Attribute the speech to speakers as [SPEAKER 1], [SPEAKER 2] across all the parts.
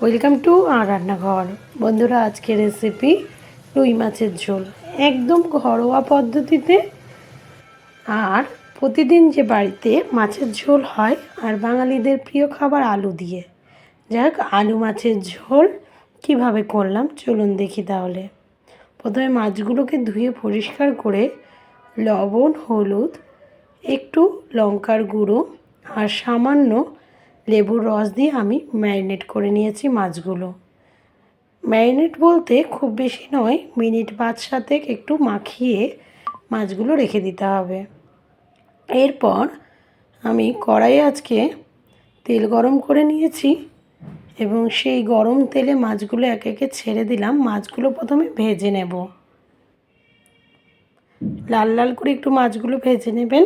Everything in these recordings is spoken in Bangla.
[SPEAKER 1] ওয়েলকাম টু আর রান্নাঘর। বন্ধুরা, আজকের রেসিপি রুই মাছের ঝোল, একদম ঘরোয়া পদ্ধতিতে। আর প্রতিদিন যে বাড়িতে মাছের ঝোল হয় আর বাঙালিদের প্রিয় খাবার আলু দিয়ে, যাক আলু মাছের ঝোল কিভাবে করলাম চলুন দেখি। তাহলে প্রথমে মাছগুলোকে ধুয়ে পরিষ্কার করে লবণ, হলুদ, একটু লঙ্কার গুঁড়ো আর সামান্য লেবুর রস দিয়ে আমি ম্যারিনেট করে নিয়েছি মাছগুলো। ম্যারিনেট বলতে খুব বেশি নয়, মিনিট 5-7 একটু মাখিয়ে মাছগুলো রেখে দিতে হবে। এরপর আমি কড়াইয়ে আজকে তেল গরম করে নিয়েছি এবং সেই গরম তেলে মাছগুলো একে একে ছেড়ে দিলাম। মাছগুলো প্রথমে ভেজে নেব, লাল লাল করে একটু মাছগুলো ভেজে নেবেন।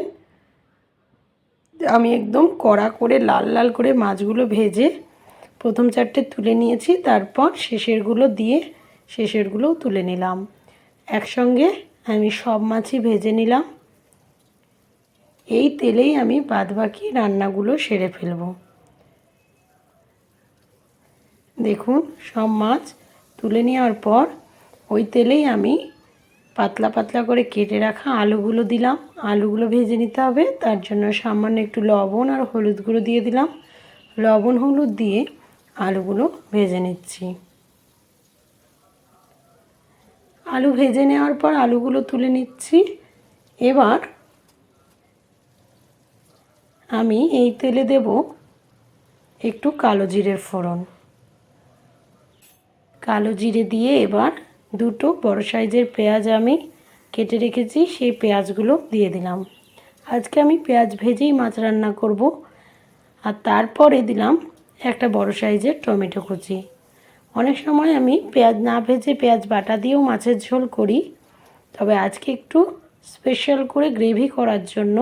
[SPEAKER 1] আমি একদম কড়া করে লাল লাল করে মাছগুলো ভেজে প্রথম 4টে তুলে নিয়েছি, তারপর শেষেরগুলোও তুলে নিলাম। একসঙ্গে আমি সব মাছই ভেজে নিলাম। এই তেলেই আমি বাদবাকি রান্নাগুলো সেরে ফেলব। দেখুন, সব মাছ তুলে নেওয়ার পর ওই তেলেই আমি পাতলা পাতলা করে কেটে রাখা আলুগুলো দিলাম। আলুগুলো ভেজে নিতে হবে, তার জন্য সামান্য একটু লবণ আর হলুদ গুঁড়ো দিয়ে দিলাম। লবণ হলুদ দিয়ে আলুগুলো ভেজে নিচ্ছি। আলু ভেজে নেওয়ার পর আলুগুলো তুলে নিচ্ছি। এবার আমি এই তেলে দেব একটু কালো জিরের ফোড়ন। কালো জিরে দিয়ে এবার 2টো বড় সাইজের পেঁয়াজ আমি কেটে রেখেছি, সেই পেঁয়াজগুলো দিয়ে দিলাম। আজকে আমি পেঁয়াজ ভেজেই মাছ রান্না করব। আর তারপরে দিলাম একটা বড় সাইজের টমেটো কুচি। অনেক সময় আমি পেঁয়াজ না ভেজে পেঁয়াজ বাটা দিয়েও মাছের ঝোল করি, তবে আজকে একটু স্পেশাল করে গ্রেভি করার জন্য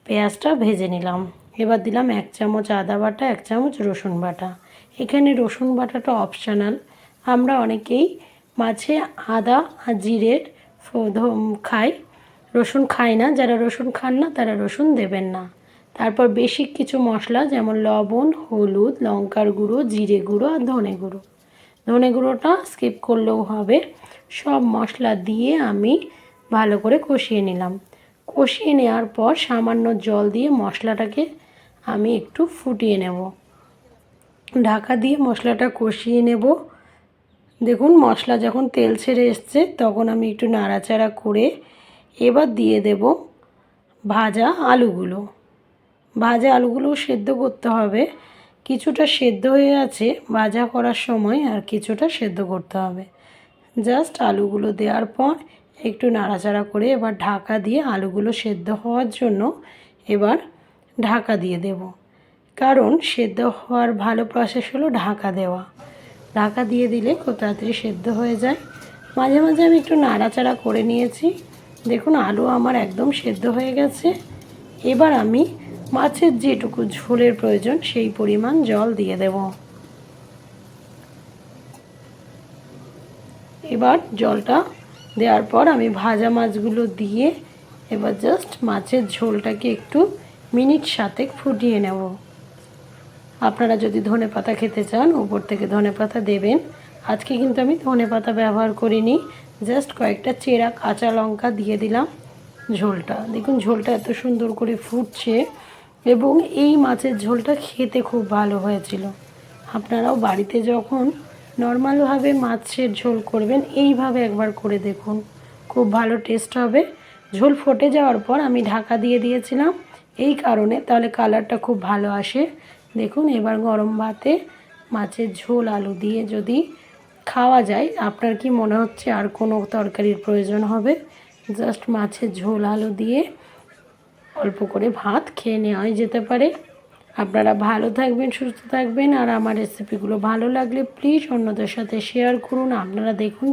[SPEAKER 1] পেঁয়াজটা ভেজে নিলাম। এবার দিলাম 1 চামচ আদা বাটা, 1 চামচ রসুন বাটা। এখানে রসুন বাটাটা অপশনাল। আমরা অনেকেই মাছে আদা আর জিরের খাই, রসুন খাই না। যারা রসুন খান না তারা রসুন দেবেন না। তারপর বেসিক কিছু মশলা যেমন লবণ, হলুদ, লঙ্কার গুঁড়ো, জিরে গুঁড়ো আর ধনে গুঁড়োটা স্কিপ করলেও হবে। সব মশলা দিয়ে আমি ভালো করে কষিয়ে নিলাম। কষিয়ে নেওয়ার পর সামান্য জল দিয়ে মশলাটাকে আমি একটু ফুটিয়ে নেব। ঢাকা দিয়ে মশলাটা কষিয়ে নেব। দেখুন, মশলা যখন তেল ছেড়ে এসছে তখন আমি একটু নাড়াচাড়া করে এবার দিয়ে দেব ভাজা আলুগুলো। ভাজা আলুগুলো সেদ্ধ করতে হবে। কিছুটা সেদ্ধ হয়ে আছে ভাজা করার সময়, আর কিছুটা সেদ্ধ করতে হবে। জাস্ট আলুগুলো দেওয়ার পর একটু নাড়াচাড়া করে এবার ঢাকা দিয়ে আলুগুলো সেদ্ধ হওয়ার জন্য এবার ঢাকা দিয়ে দেব। কারণ সেদ্ধ হওয়ার ভালো প্রসেস হলো ঢাকা দেওয়া। ঢাকা দিয়ে দিলে খুব তাড়াতাড়ি সেদ্ধ হয়ে যায়। মাঝে মাঝে আমি একটু নাড়াচাড়া করে নিয়েছি। দেখুন, আলু আমার একদম সেদ্ধ হয়ে গেছে। এবার আমি মাছের যেটুকু ঝোলের প্রয়োজন সেই পরিমাণ জল দিয়ে দেব। এবার জলটা দেওয়ার পর আমি ভাজা মাছগুলো দিয়ে এবার জাস্ট মাছের ঝোলটাকে একটু মিনিট 7 ফুটিয়ে নেব। আপনারা যদি ধনেপাতা খেতে চান উপর থেকে ধনেপাতা দেবেন। আজকে কিন্তু আমি ধনেপাতা ব্যবহার করিনি, জাস্ট কয়েকটা চেরা কাঁচা লঙ্কা দিয়ে দিলাম ঝোলটা। দেখুন, ঝোলটা এত সুন্দর করে ফুটছে এবং এই মাছের ঝোলটা খেতে খুব ভালো হয়েছিল। আপনারাও বাড়িতে যখন নর্মালভাবে মাছের ঝোল করবেন এইভাবে একবার করে দেখুন, খুব ভালো টেস্ট হবে। ঝোল ফুটে যাওয়ার পর আমি ঢাকা দিয়ে দিয়েছিলাম এই কারণে, তাহলে কালারটা খুব ভালো আসে। দেখুন, এবার গরম ভাতে মাছের ঝোল আলু দিয়ে যদি খাওয়া যায়, আপনার কি মনে হচ্ছে আর কোনো তরকারির প্রয়োজন হবে? জাস্ট মাছের ঝোল আলু দিয়ে অল্প করে ভাত খেয়ে নেওয়াই যেতে পারে। আপনারা ভালো থাকবেন, সুস্থ থাকবেন। আর আমার রেসিপিগুলো ভালো লাগলে প্লিজ অন্যদের সাথে শেয়ার করুন। আপনারা দেখুন।